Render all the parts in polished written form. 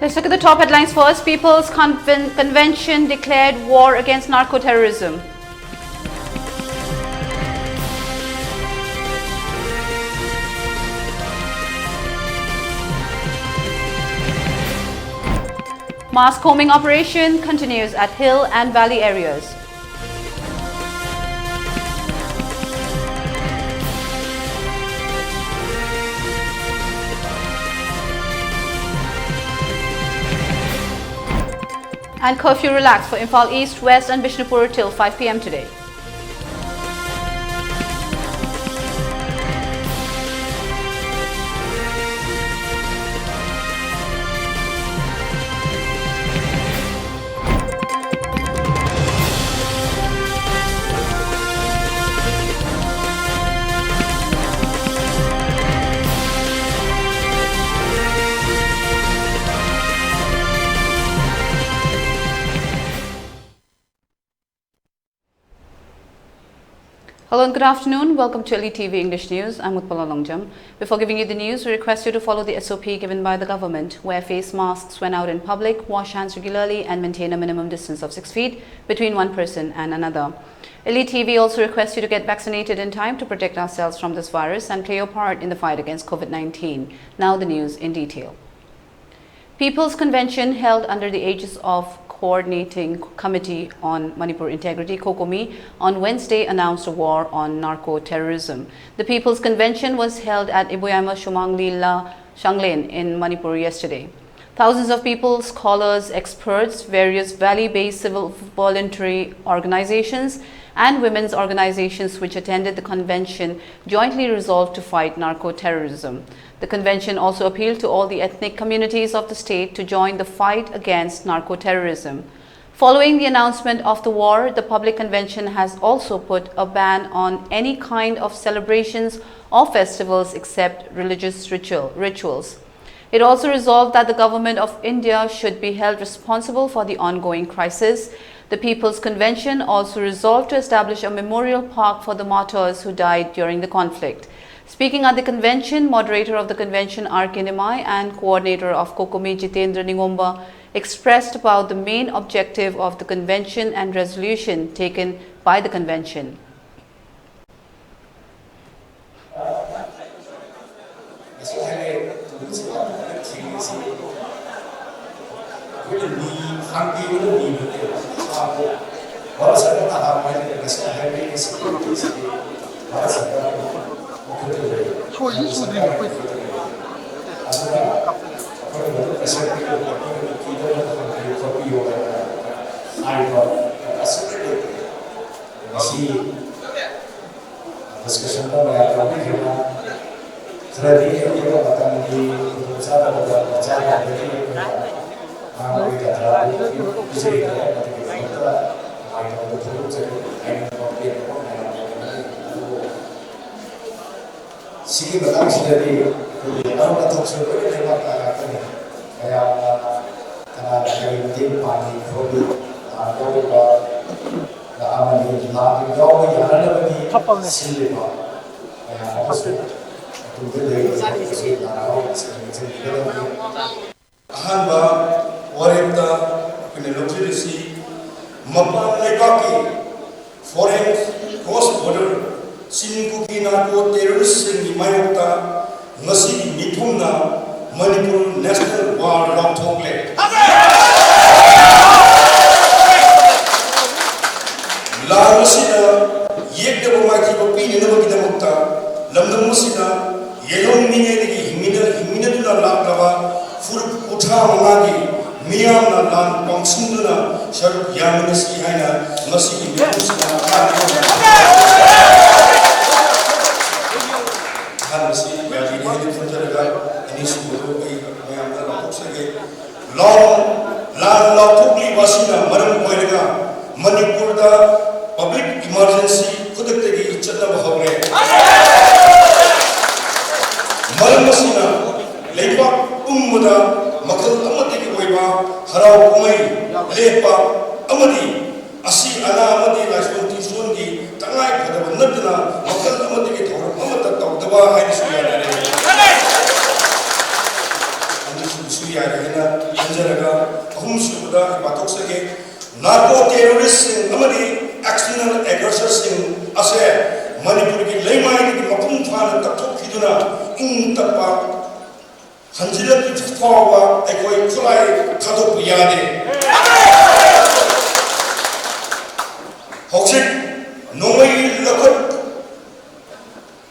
Let's look at the top headlines first. People's Convention declared war against narco-terrorism. Mass combing operation continues at hill and valley areas. And curfew relaxed for Imphal East, West and Bishnupur till 5 p.m. today. Hello and good afternoon. Welcome to ELITETV English News. I'm Utpala. Before giving you the news, we request you to follow the SOP given by the government. Wear face masks when out in public, wash hands regularly and maintain a minimum distance of 6 feet between one person and another. ELITETV also requests you to get vaccinated in time to protect ourselves from this virus and play your part in the fight against COVID-19. Now the news in detail. People's Convention held under the aegis of Coordinating Committee on Manipur Integrity, COCOMI, on Wednesday announced a war on narco-terrorism. The People's Convention was held at Ibuyama Shumanglila Shanglen in Manipur yesterday. Thousands of people, scholars, experts, various valley-based civil voluntary organizations and women's organizations which attended the convention jointly resolved to fight narco-terrorism. The convention also appealed to all the ethnic communities of the state to join the fight against narco-terrorism. Following the announcement of the war, the public convention has also put a ban on any kind of celebrations or festivals except religious rituals. It also resolved that the government of India should be held responsible for the ongoing crisis. The People's Convention also resolved to establish a memorial park for the martyrs who died during the conflict. Speaking at the convention, moderator of the convention R.K. Nimai and coordinator of COCOMI Jitendra Ningomba expressed about the main objective of the convention and resolution taken by the convention. Sigi batang sidari orang batuk sebab ini lewat agaknya kayak kayak tim pani kodi atau aman di dalam jauh yang ada bagi silva kayak apa itu dari segi arah segi ahamba warita kini literacy mapa lekaki foreign cross border Sinkuki narco terrorists in Mayota, Nasi Mituna, Manipur National War Rock Tokle. La Musina, Yek the Bomaki opinion of the Mukta, Lamda Musina, Yellow Minegi, Minatuna Laklava, Fur Uta Magi, Miam Lan Pongsunduna, Sharp Yamanasi Hina, Nasi Mituna. Manipur da public emergency kudutegi chatna bahore malmasina leipa ummuda makal amatiki oiba harau kumai lepa amadi asi ana amadi lashon tisongi tangai phadaba nadna makal amatiki thor amata tawdaba haini suya re ani suya re na anjara ꯊꯣꯛꯆꯒꯦ narco terrorists amadi external aggressors ase Manipur ki leimai ki mapum thana takthok khiduna ing tapa hanjila ki thawa ekoi khulai thadok yade hoksik nomai lakot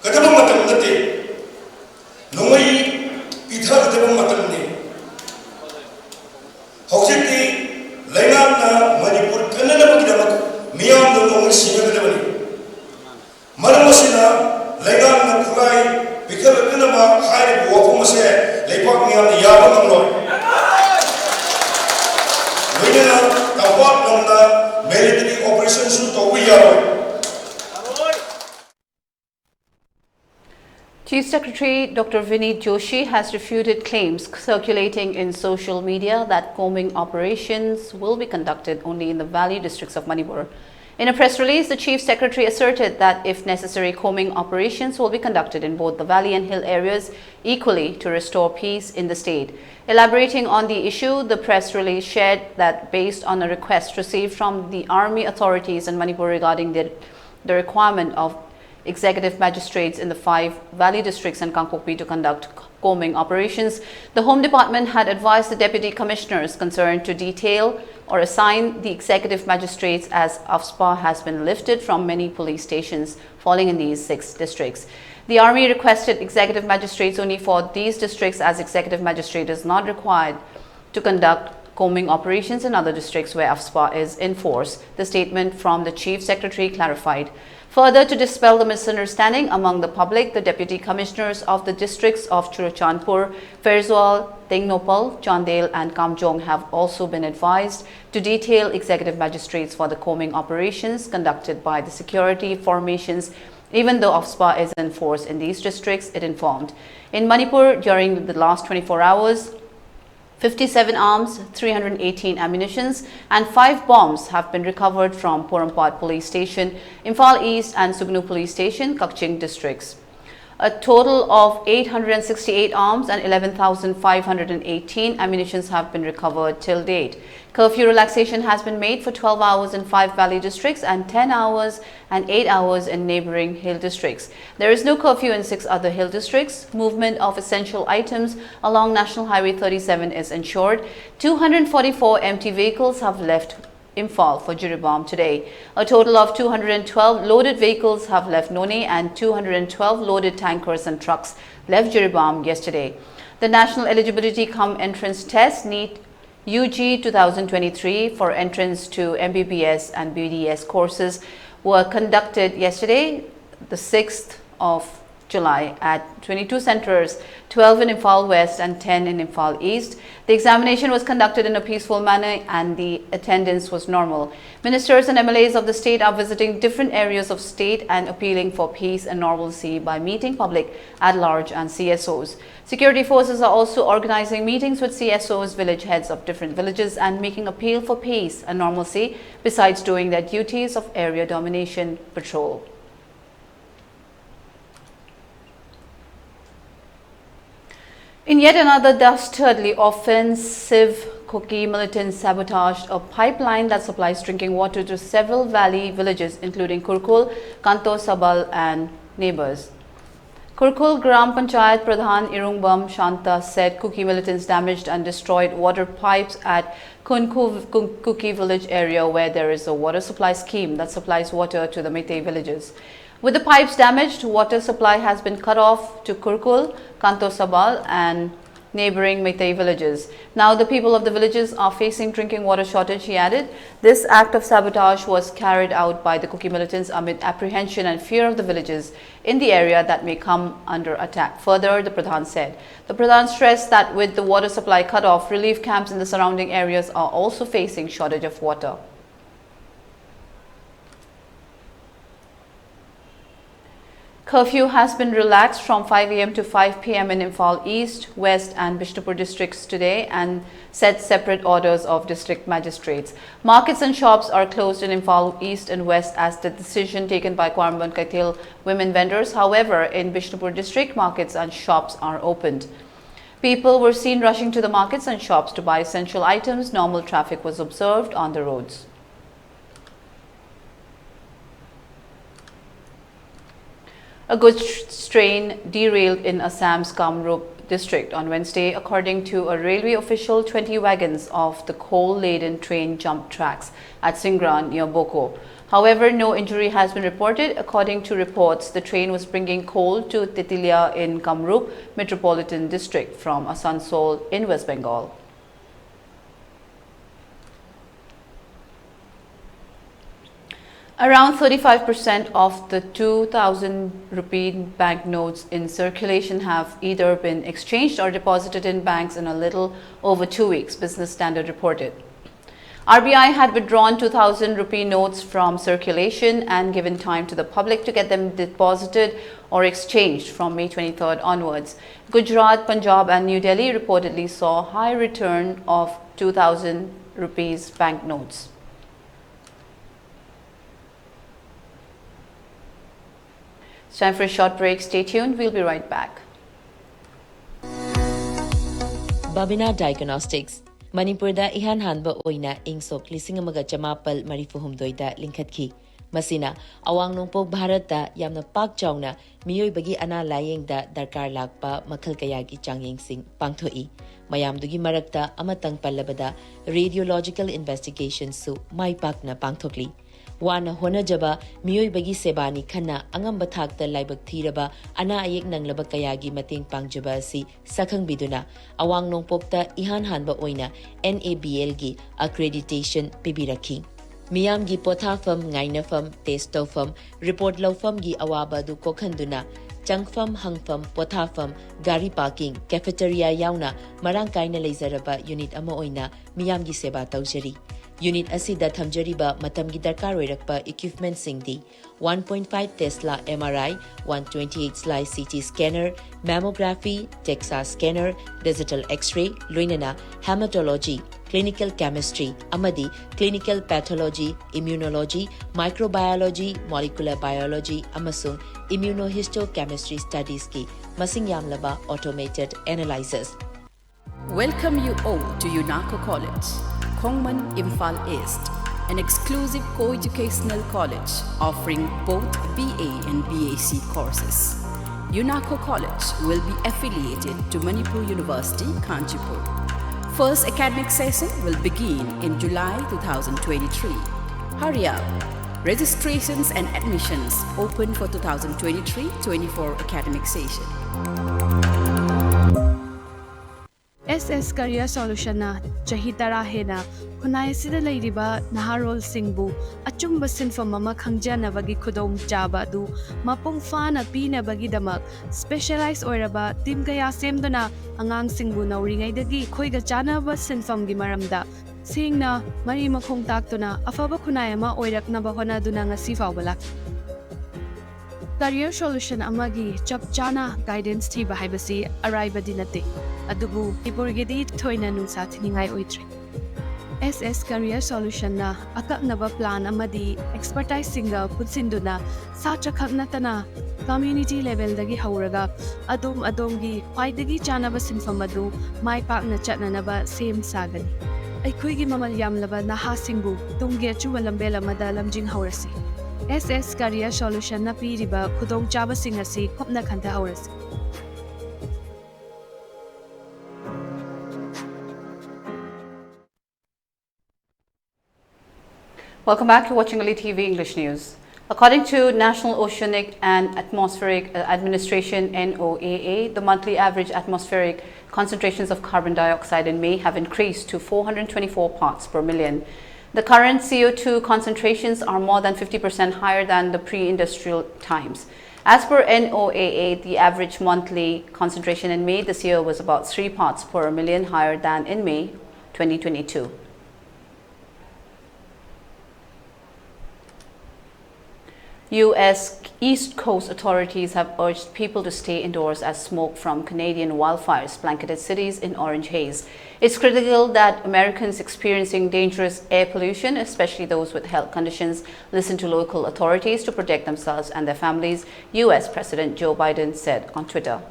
kadam matam nate nomai idhar kadam matam ne hoksik ki lainapna Manipur kanana bagdamak miyam do nomai singadabani Maramasina, Legan, Kurai, because of Pinama, High Wapumase, Lepak me on the Yabam Roy. Winner, Kapat on the military operations to Wiyaroy. Chief Secretary Dr. Vineet Joshi has refuted claims circulating in social media that combing operations will be conducted only in the valley districts of Manipur. In a press release, the Chief Secretary asserted that if necessary, combing operations will be conducted in both the valley and hill areas equally to restore peace in the state. Elaborating on the issue, the press release shared that based on a request received from the army authorities in Manipur regarding the requirement of executive magistrates in the 5 valley districts and Kangpokpi to conduct combing operations, the Home Department had advised the deputy commissioners concerned to detail or assign the executive magistrates as AFSPA has been lifted from many police stations falling in these 6 districts. The army requested executive magistrates only for these districts as executive magistrate is not required to conduct combing operations in other districts where AFSPA is in force, the statement from the Chief Secretary clarified. Further, to dispel the misunderstanding among the public, the deputy commissioners of the districts of Churachandpur, Ferzual, Tengnopal, Chandel and Kamjong have also been advised to detail executive magistrates for the combing operations conducted by the security formations, even though AFSPA is in force in these districts, it informed. In Manipur, during the last 24 hours, 57 arms, 318 ammunitions and 5 bombs have been recovered from Porampad Police Station, Imphal East and Sugnu Police Station, Kakching districts. A total of 868 arms and 11,518 ammunitions have been recovered till date. Curfew relaxation has been made for 12 hours in 5 valley districts and 10 hours and 8 hours in neighboring hill districts. There is no curfew in 6 other hill districts. Movement of essential items along National Highway 37 is ensured. 244 empty vehicles have left Imphal for Jiribam today. A total of 212 loaded vehicles have left None and 212 loaded tankers and trucks left Jiribam yesterday. The National Eligibility Cum Entrance Test NEET UG 2023 for entrance to MBBS and BDS courses were conducted yesterday, the 6th of July at 22 centers, 12 in Imphal West and 10 in Imphal East. The examination was conducted in a peaceful manner and the attendance was normal. Ministers and MLAs of the state are visiting different areas of state and appealing for peace and normalcy by meeting public at large and CSOs. Security forces are also organizing meetings with CSOs, village heads of different villages and making appeal for peace and normalcy besides doing their duties of area domination patrol. In yet another dastardly offensive, Kuki militants sabotaged a pipeline that supplies drinking water to several valley villages including Kurkul, Kanto Sabal and neighbors. Kurkul Gram Panchayat Pradhan Irungbam Shanta said Kuki militants damaged and destroyed water pipes at Kuki village area where there is a water supply scheme that supplies water to the Meitei villages. With the pipes damaged, water supply has been cut off to Kurkul, Kanto Sabal and neighboring Meitei villages. Now the people of the villages are facing drinking water shortage, he added. This act of sabotage was carried out by the Kuki militants amid apprehension and fear of the villages in the area that may come under attack. Further, the Pradhan said. The Pradhan stressed that with the water supply cut off, relief camps in the surrounding areas are also facing shortage of water. Curfew has been relaxed from 5 a.m. to 5 p.m. in Imphal East, West and Bishnupur districts today and set separate orders of district magistrates. Markets and shops are closed in Imphal East and West as the decision taken by Kwarmban Kaithil women vendors. However, in Bishnupur district, markets and shops are opened. People were seen rushing to the markets and shops to buy essential items. Normal traffic was observed on the roads. A goods train derailed in Assam's Kamrup district on Wednesday. According to a railway official, 20 wagons of the coal-laden train jumped tracks at Singran near Boko. However, no injury has been reported. According to reports, the train was bringing coal to Titilia in Kamrup Metropolitan District from Asansol in West Bengal. Around 35% of the 2,000 rupee banknotes in circulation have either been exchanged or deposited in banks in a little over 2 weeks, Business Standard reported. RBI had withdrawn 2,000 rupee notes from circulation and given time to the public to get them deposited or exchanged from May 23rd onwards. Gujarat, Punjab and New Delhi reportedly saw high return of 2,000 rupees banknotes. It's time for a short break. Stay tuned. We'll be right back. Babina Diagnostics Manipur da ihan hanba oina ingsok lising amaga chamapal marifuhumdoi da linkhatki. Masina awang nongpok Bharat da yamna pak chawna miyoi bagi ana layeng da darkar lakpa makhal kayagi changyeng sing pangthoi. Mayamdugi marakta amatang pallabada radiological investigation su mai pak na pangthokli. Wana honajaba miyoi bagi sebani khana angamba thakta laibak thiraba ana ayek nanglaba kayagi mating pangjaba si sakhang biduna awang nongpokta ihan hanba oina NABL gi accreditation pibirakhi miyam gi pothafam ngainafam testofam report lawfam gi awaba du kokhanduna changfam hangfam pothafam gari parking cafeteria yauna marang kaina leizaraba unit ama oina miyam gi seba tawjari Unit asida thamjariba matamgi darkar oirakpa equipment singdi 1.5 Tesla MRI, 128 slice CT scanner, mammography, DEXA scanner, digital X-ray, loinana, hematology, clinical chemistry, amadi, clinical pathology, immunology, microbiology, molecular biology, amasung immunohistochemistry studies ki masing yamlaba automated analyzers. Welcome you all to UNACO College, Kongman Imphal East, an exclusive co-educational college offering both BA and BAc courses. UNACO College will be affiliated to Manipur University, Kanchipur. First academic session will begin in July 2023. Hurry up! Registrations and admissions open for 2023-24 academic session. SS Career Solution na Chahitara Hena Kunai Sida Ladiba Naharol Singbu Achumba Sinfam Mama Kangjana Bagi Kudom Jaba du Mapung Fana Pina Bagi Damak Specialized Oiraba Tim Gaya Semdona Angang Singbu na Ringay Dagi Koiga Jana ba Sinfam Gimaramda Sing na Mari Makong Taktuna Afaba Kunayama Oirak Nabahona Dunanga Sifa Balak Career Solution Amagi Chapchana Guidance Tiba Haibasi Arriba Dinate Adubu Iburgidi Toina Nunsa Tiningai Oitre SS Career Solution na Akak Naba Plan Amadi Expertise Singa Putsinduna Sacha Kaknatana Community Level Dagi Hauraga Adum Adongi Paidagi Janaba Sinfamadu Mai Pak na Chatna Naba Same Sagani Aikuigi Mamalyam Laba Naha Singbu Tunggechu Walambela Madalam Jing Haurasi SS Career Solution na Piriba Kudong Java Singasi Kopna Kanta Haurasi Welcome back to watching ELITETV English News. According to National Oceanic and Atmospheric Administration NOAA, the monthly average atmospheric concentrations of carbon dioxide in May have increased to 424 parts per million. The current CO2 concentrations are more than 50% higher than the pre-industrial times. As per NOAA, the average monthly concentration in May this year was about 3 parts per million higher than in May 2022. U.S. East Coast authorities have urged people to stay indoors as smoke from Canadian wildfires blanketed cities in orange haze. It's critical that Americans experiencing dangerous air pollution, especially those with health conditions, listen to local authorities to protect themselves and their families, U.S. President Joe Biden said on Twitter.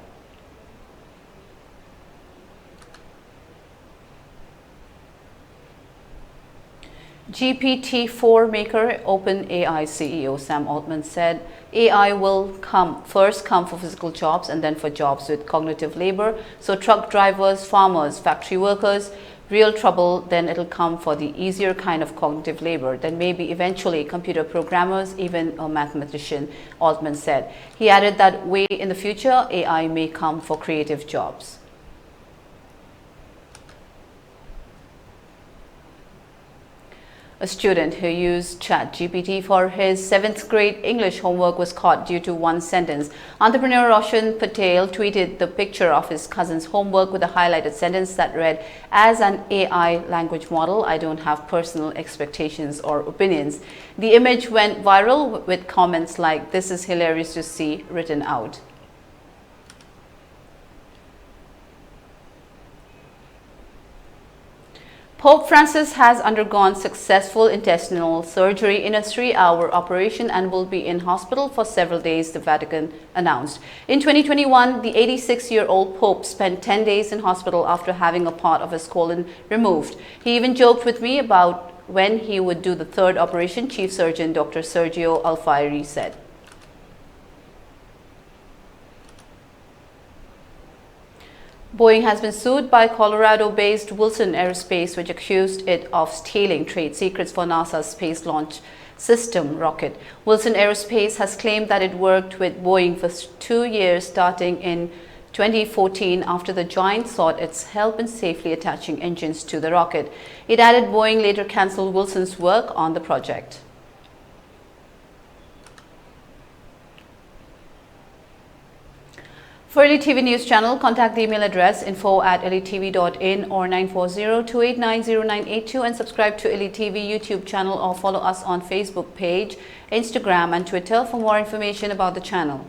GPT-4 maker OpenAI CEO Sam Altman said AI will first come for physical jobs and then for jobs with cognitive labor. So truck drivers, farmers, factory workers, real trouble, then it'll come for the easier kind of cognitive labor, then maybe eventually computer programmers, even a mathematician, Altman said. He added that way in the future, AI may come for creative jobs. A student who used ChatGPT for his 7th grade English homework was caught due to one sentence. Entrepreneur Roshan Patel tweeted the picture of his cousin's homework with a highlighted sentence that read, "As an AI language model, I don't have personal expectations or opinions." The image went viral with comments like, "This is hilarious to see," written out. Pope Francis has undergone successful intestinal surgery in a 3-hour operation and will be in hospital for several days, the Vatican announced. In 2021, the 86-year-old Pope spent 10 days in hospital after having a part of his colon removed. He even joked with me about when he would do the 3rd operation, Chief Surgeon Dr. Sergio Alfieri said. Boeing has been sued by Colorado-based Wilson Aerospace, which accused it of stealing trade secrets for NASA's Space Launch System rocket. Wilson Aerospace has claimed that it worked with Boeing for 2 years, starting in 2014, after the giant sought its help in safely attaching engines to the rocket. It added Boeing later cancelled Wilson's work on the project. For ELITETV News Channel, contact the email address info@elitetv.in or 940-289-0982 and subscribe to ELITETV YouTube channel or follow us on Facebook page, Instagram and Twitter for more information about the channel.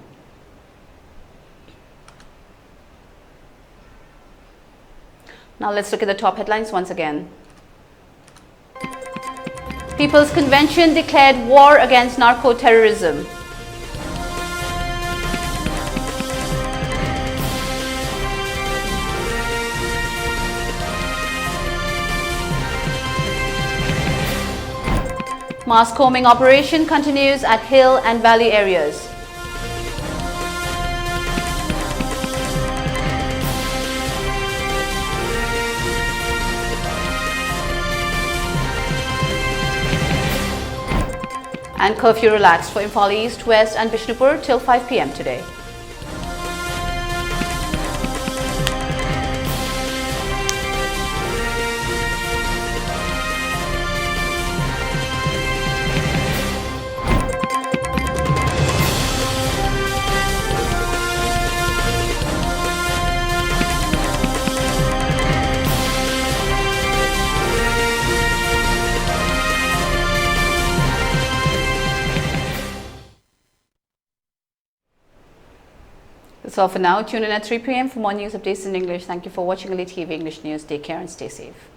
Now let's look at the top headlines once again. People's Convention declared war against narco-terrorism. Mass combing operation continues at hill and valley areas. And curfew relaxed for Imphal East, West and Bishnupur till 5 p.m. today. That's all for now. Tune in at 3 p.m. for more news updates in English. Thank you for watching ELITETV English News. Take care and stay safe.